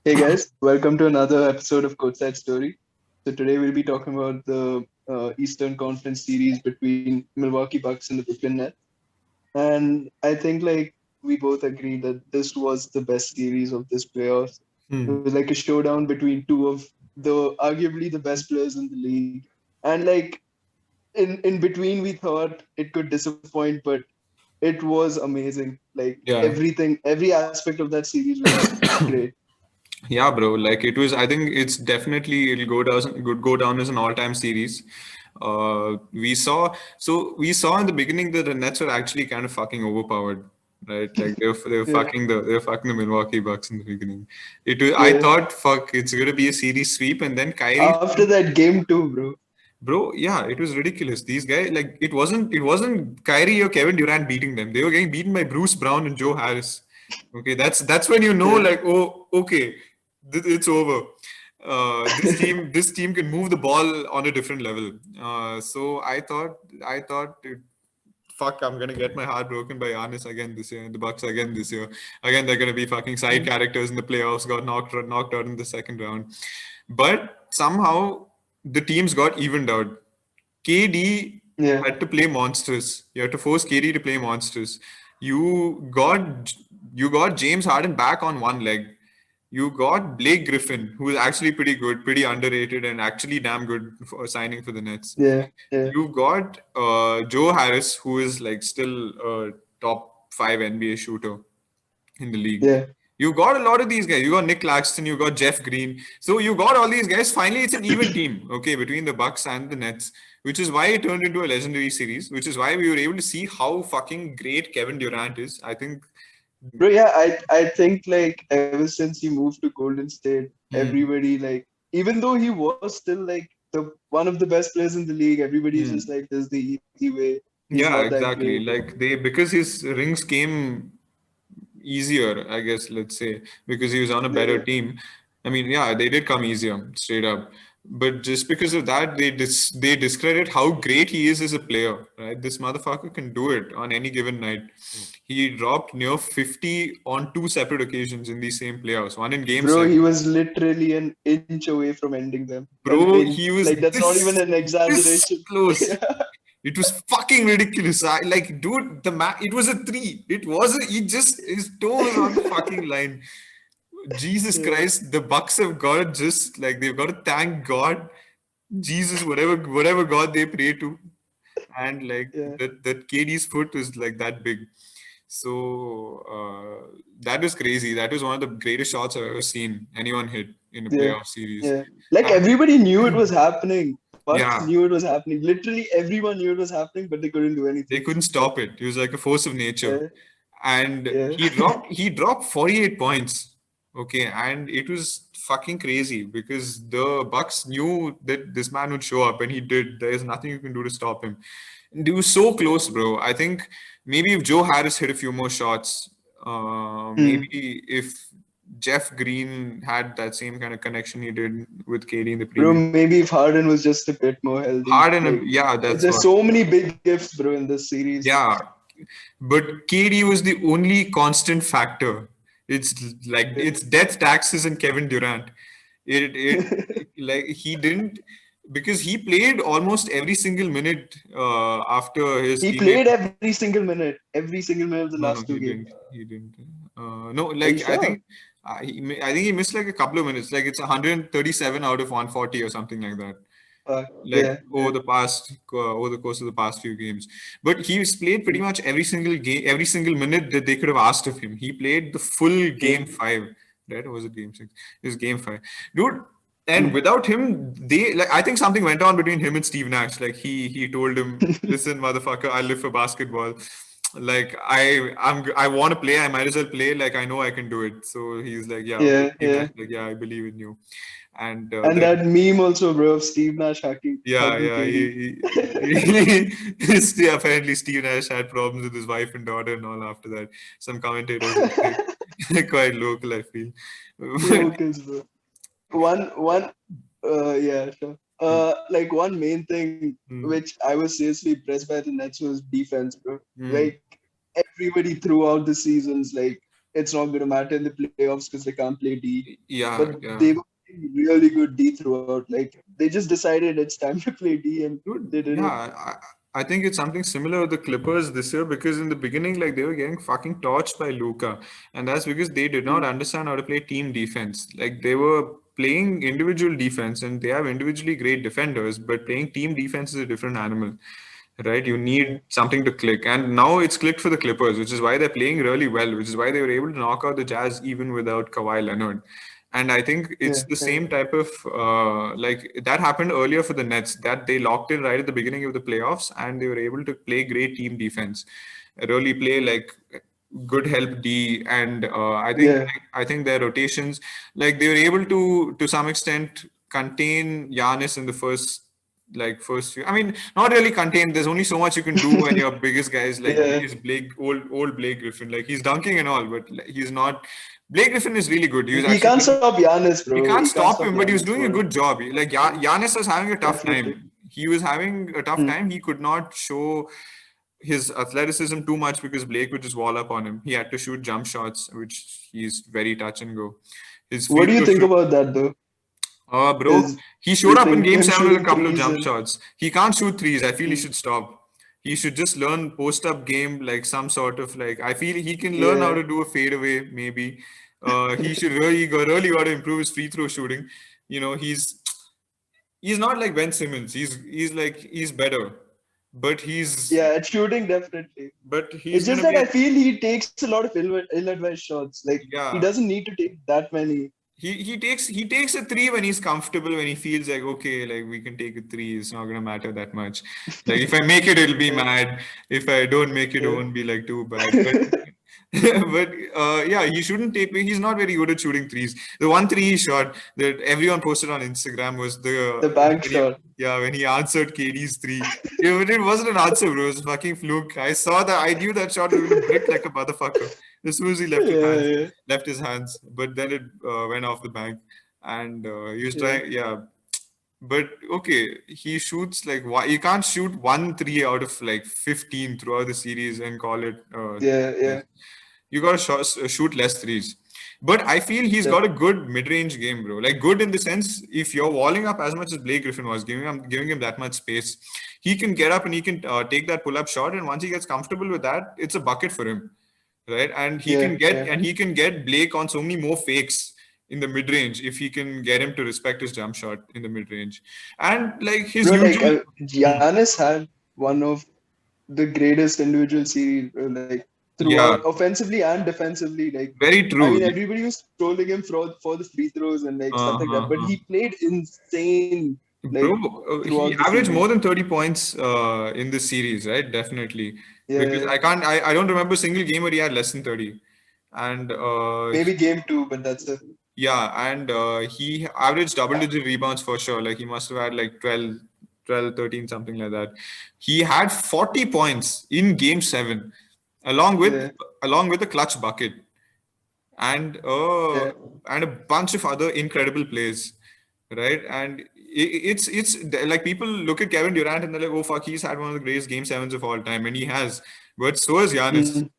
Hey guys, welcome to another episode of Courtside Story. So today we'll be talking about the Eastern Conference series between Milwaukee Bucks and the Brooklyn Nets. And I think we both agree that this was the best series of this playoffs. It Hmm. was like a showdown between two of the arguably the best players in the league. And in between we thought it could disappoint, but it was amazing. Like Yeah. everything, every aspect of that series was great. Yeah, bro. Like it was, I think it's definitely it'll go down as an all-time series. We saw in the beginning that the Nets were actually kind of fucking overpowered, right? Like they were Yeah, fucking the Milwaukee Bucks in the beginning. I yeah. thought, fuck, it's gonna be a series sweep, and then Kyrie. After that game too, bro. Bro, yeah, it was ridiculous. These guys, like, it wasn't Kyrie or Kevin Durant beating them. They were getting beaten by Bruce Brown and Joe Harris. Okay, that's when you know, Yeah, like, oh, okay, it's over. This team can move the ball on a different level. So I thought, fuck, I'm gonna get my heart broken by Giannis again this year, and the Bucks again this year. Again, they're gonna be fucking side characters in the playoffs. Got knocked out in the second round, but somehow the teams got evened out. KD yeah, had to play monsters. You had to force KD to play monsters. You got you got James Harden back on one leg. You got Blake Griffin, who is actually pretty good, pretty underrated, and actually damn good for signing for the Nets. yeah, yeah, You've got Joe Harris, who is like still a top five NBA shooter in the league. yeah. You got a lot of these guys. You got Nick Claxton, you got Jeff Green. So you got all these guys. Finally, it's an even team, okay, between the Bucks and the Nets, which is why it turned into a legendary series, which is why we were able to see how fucking great Kevin Durant is. I think. Bro, yeah, I think ever since he moved to Golden State, Hmm. everybody even though he was still the one of the best players in the league, everybody's just Hmm. like, this is the easy way. He's not Yeah, that great. exactly. Like because his rings came easier, I guess, let's say, because he was on a better Yeah, team. I mean, yeah, they did come easier, straight up. But just because of that, they discredit how great he is as a player, right? This motherfucker can do it on any given night. He dropped near 50 on two separate occasions in these same playoffs. One in game bro, he seven. was literally an inch away from ending them. Bro, Ending, he was that's not even an this exaggeration. close. It was fucking ridiculous. Dude, it was a three. His toe was on the fucking line. Jesus Yeah, Christ, the Bucks have got to just like they've got to thank God, Jesus, whatever God they pray to, and like yeah, that KD's foot was like that big. So that was crazy. That was one of the greatest shots I've ever seen anyone hit in a yeah, playoff series. yeah. Like And everybody knew it was happening. Bucks yeah, knew it was happening. Literally everyone knew it was happening, but they couldn't do they anything. couldn't stop it. It was like a force of nature. Yeah, And yeah, he dropped 48 points. Okay, and it was fucking crazy because the Bucks knew that this man would show up, and he did. There is nothing you can do to stop him. And they were so close, bro. I think maybe if Joe Harris hit a few more shots, Hmm. maybe if Jeff Green had that same kind of connection he did with KD in the Bro, previous. maybe if Harden was just a bit more healthy. Harden, yeah, that's There's what. so many big gifts, bro, in this series. Yeah, but KD was the only constant factor. It's like Yeah. it's death taxes and Kevin Durant. It like he didn't because he played almost every single minute after his He teammate. played every single minute of the No, last no, two he games. didn't. He didn't. No, Are you like sure? I think he missed like a couple of minutes. Like it's 137 out of 140 or something like that. Like Yeah, yeah. over the course of the past few games. But he's played pretty much every single game, every single minute that they could have asked of him. He played the full Yeah. game five, right? Or was it game six? It was game five, dude. And Mm. without him, they like I think something went on between him and Steve Nash. Like he told him, "Listen, motherfucker, I live for basketball. Like I want to play. I might as well play. Like I know I can do it." So he's like, "Yeah, okay." Yeah, Steve yeah. Nash, like, "Yeah, I believe in you." And And that that meme also, bro, of Steve Nash yeah, hugging yeah. KD. Apparently Steve Nash had problems with his wife and daughter and all after that. Some commentators were saying quite local, I feel. But Locals, bro. One, yeah, sure. One main thing which mm, I was seriously impressed by the Nets was defense, bro. mm, Like everybody throughout the seasons, like it's not going to matter in the playoffs because they can't play D. But Yeah, they yeah. were playing really good D throughout. Like they just decided it's time to play D, and Dude, they did yeah, it. I think it's something similar with the Clippers this year because in the beginning, like they were getting fucking torched by Luka, and that's because they did not Mm. understand how to play team defense. Like they were playing individual defense, and they have individually great defenders, but playing team defense is a different animal, right? You Yeah, need something to click, and now it's clicked for the Clippers, which is why they're playing really well, which is why they were able to knock out the Jazz even without Kawhi Leonard. And I think it's yeah, the yeah, same type of like that happened earlier for the Nets, that they locked in right at the beginning of the playoffs and they were able to play great team defense, really play like good help D, and yeah. I think their rotations, like they were able to some extent contain Giannis in the first few. I mean, not really contain. There's only so much you can do when your biggest guy is like Yeah, is Blake, old Blake Griffin. Like he's dunking and all, but like, he's not. Blake Griffin is really good. He was he actually can't doing, stop Giannis, he bro. can't He can't stop stop him, but he was Giannis doing a for good job. Like Giannis was having a tough definitely. time. He was having a tough Mm. time. He could not show his athleticism too much because Blake would just wall up on him. He had to shoot jump shots, which he's very touch and go. His What free do you throw think shoot. about that though? Bro, Is he you showed up in think game him seven with a shooting couple of threes jump and shots. He can't shoot threes. I feel he mm, should stop. He should just learn post up game, like some sort of like. I feel he can learn how yeah, to do a fadeaway, maybe. He should really got to improve his free throw shooting. You know, he's not like Ben Simmons. He's better, but yeah, at shooting definitely. he's It's just gonna that be I feel he takes a lot of ill-advised shots. Like he yeah. doesn't need to take that many. He takes a three when he's comfortable, when he feels like okay, like we can take a three, it's not gonna matter that much. Like if I make it, it'll be Yeah, mad. If I don't make it, it yeah. won't be like too bad. But but yeah, he shouldn't take. He's not very good at shooting threes. The one three he shot that everyone posted on Instagram was The bank when he shot. yeah, when he answered KD's three. It wasn't an answer, bro. It was a fucking fluke. I saw that. I knew that shot was gonna brick like a motherfucker as soon as he Yeah, yeah, left his hands, but then it went off the bank, and he was yeah, trying. Yeah, but okay, he shoots like why you can't shoot one three out of like 15 throughout the series and call it yeah, success. yeah. You gotta shoot less threes. But I feel he's got a good mid-range game, bro. Like good in the sense, if you're walling up as much as Blake Griffin was, giving him that much space, he can get up and he can take that pull-up shot. And once he gets comfortable with that, it's a bucket for him, right? And Yeah, yeah. he can get Blake on so many more fakes in the mid range if he can get him to respect his jump shot in the mid range, and like his Bro, like usual. Hmm, Giannis had one of the greatest individual series, like throughout, yeah, offensively and defensively. Like, very I mean, true. everybody was trolling him for the free throws and like stuff like that, but Uh-huh. he played insane like Bro, throughout he the averaged series. more than 30 points in this series, right? Definitely. Because Yeah, I don't remember a single game where he had less than 30. And maybe game two, but that's it. yeah, and he averaged double digit rebounds for sure. Like he must have had like 12, 13, something like that. He had 40 points in game seven, along with Yeah, along with a clutch bucket and yeah. a bunch of other incredible plays, right? And it's like people look at Kevin Durant and they're like, oh fuck, he's had one of the greatest game sevens of all time, and he has. But so has Giannis. Mm.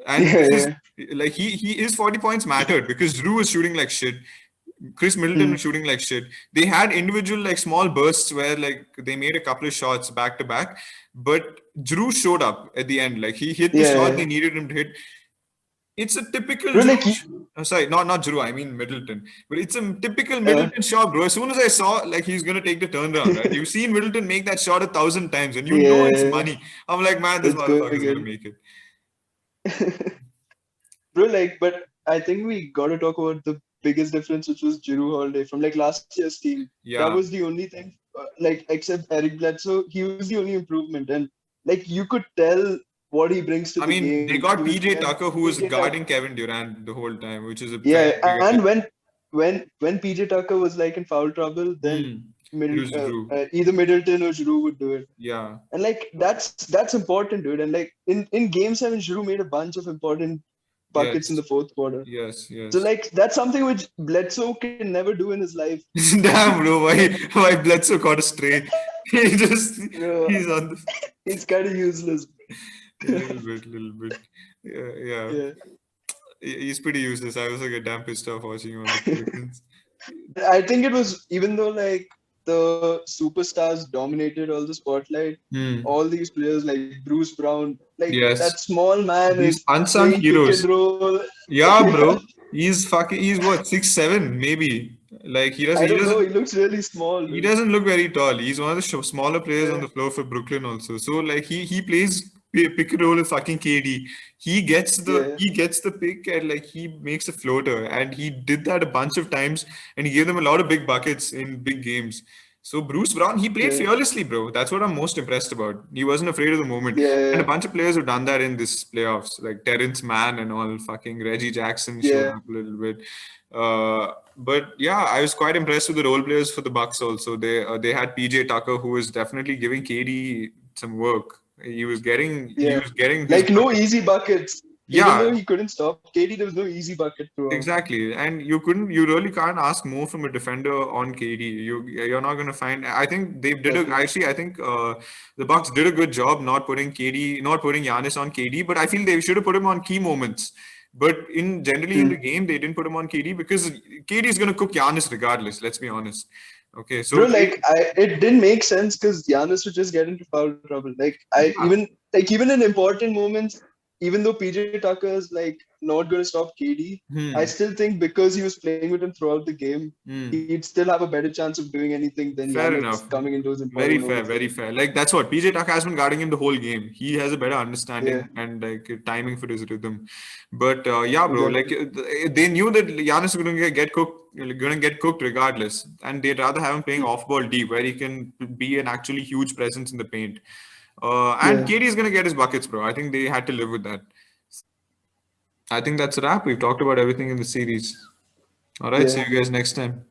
And Yeah, this is yeah. like his 40 points mattered because Drew was shooting like shit. Chris Middleton Mm. was shooting like shit. They had individual like small bursts where like they made a couple of shots back to back, but Drew showed up at the end. Like he hit the Yeah, shot yeah. they needed him to hit. It's a typical Bro, Drew. like, Sorry, not Drew. I mean Middleton. But it's a typical uh, Middleton shot, bro. As soon as I saw like he's gonna take the turnaround, right? You've seen Middleton make that shot 1,000 times, and you know it's yeah, money. I'm like, man, this it's going motherfucker's gonna in. make it. Bro, like, but I think we got to talk about the biggest difference, which was Giroux Holiday from like last year's team. That Yeah. was the only thing, like, except Eric Bledsoe, he was the only improvement. And like, you could tell what he brings to I the mean, they game. He got was PJ and Tucker who was PJ Tucker, guarding Kevin Durant the whole time, which is a yeah, fairly big and addition. when PJ Tucker was like in foul trouble, then It was Drew. either Middleton or Giroux would do it. Yeah. And like that's important, dude. And like in game seven, Giroux made a bunch of important buckets in Yes. the fourth quarter. Yes. So Yes. like that's something which Bledsoe can never do in his life. Damn, bro. Why Bledsoe got a stray? He just Bro, he's on the it's kind of useless. little bit. Yeah. Yeah. Yeah, He's pretty useless. I also get damn pissed off watching him on the Pelicans. And I think it was, even though like the superstars dominated all the spotlight, Hmm. all these players like Bruce Brown, like that Yes. small man These is unsung playing pick and heroes. roll. Yeah, Yeah, bro. He's what, 6'7", maybe. Like I don't know. He looks really small, he dude. doesn't look very tall. He's one of the smaller players on Yeah, the floor for Brooklyn also. So like he plays pick and roll with fucking KD. yeah, He gets the pick and like he makes a floater, and he did that a bunch of times, and he gave them a lot of big buckets in big games. So Bruce Brown, he played yeah, fearlessly, bro. That's what I'm most impressed about. He wasn't afraid of the moment. And a yeah, bunch of players have done that in this playoffs, like Terrence Mann and all. Fucking Reggie Jackson showed yeah, up a little bit. But yeah, I was quite impressed with the role players for the Bucks. Also, they had PJ Tucker, who was definitely giving KD some work. He yeah. was getting his Like no bucket. easy buckets. Even though Yeah, he couldn't stop KD, there was no easy bucket throughout. exactly. And you really can't ask more from a defender on KD. You're not going to find. I think they did a Definitely. actually. I think the Bucks did a good job not putting Giannis on KD. But I feel they should have put him on key moments. But in generally in Hmm. the game, they didn't put him on KD because KD is going to cook Giannis regardless. Let's be honest. Okay, so Bro, like it didn't make sense because Giannis would just get into foul trouble. Like yeah. even in important moments, even though PJ Tucker is like not going to stop KD, I Hmm. still think because he was playing with him throughout the game, Hmm. he'd still have a better chance of doing anything than Fair Giannis enough. coming into those Very important fair, moments. very fair. Like that's what PJ Tucker has been guarding him the whole game. He has a better Yeah, understanding and like timing for his rhythm. But yeah, bro, like exactly. they knew that Giannis is going to get cooked, going to get cooked regardless, and they'd rather have him playing off-ball deep, where he can be an actually huge presence in the paint. And Yeah, KD is going to get his buckets, bro. I think they had to live with that. I think that's a wrap. We've talked about everything in the series. All right, see yeah. you guys next time.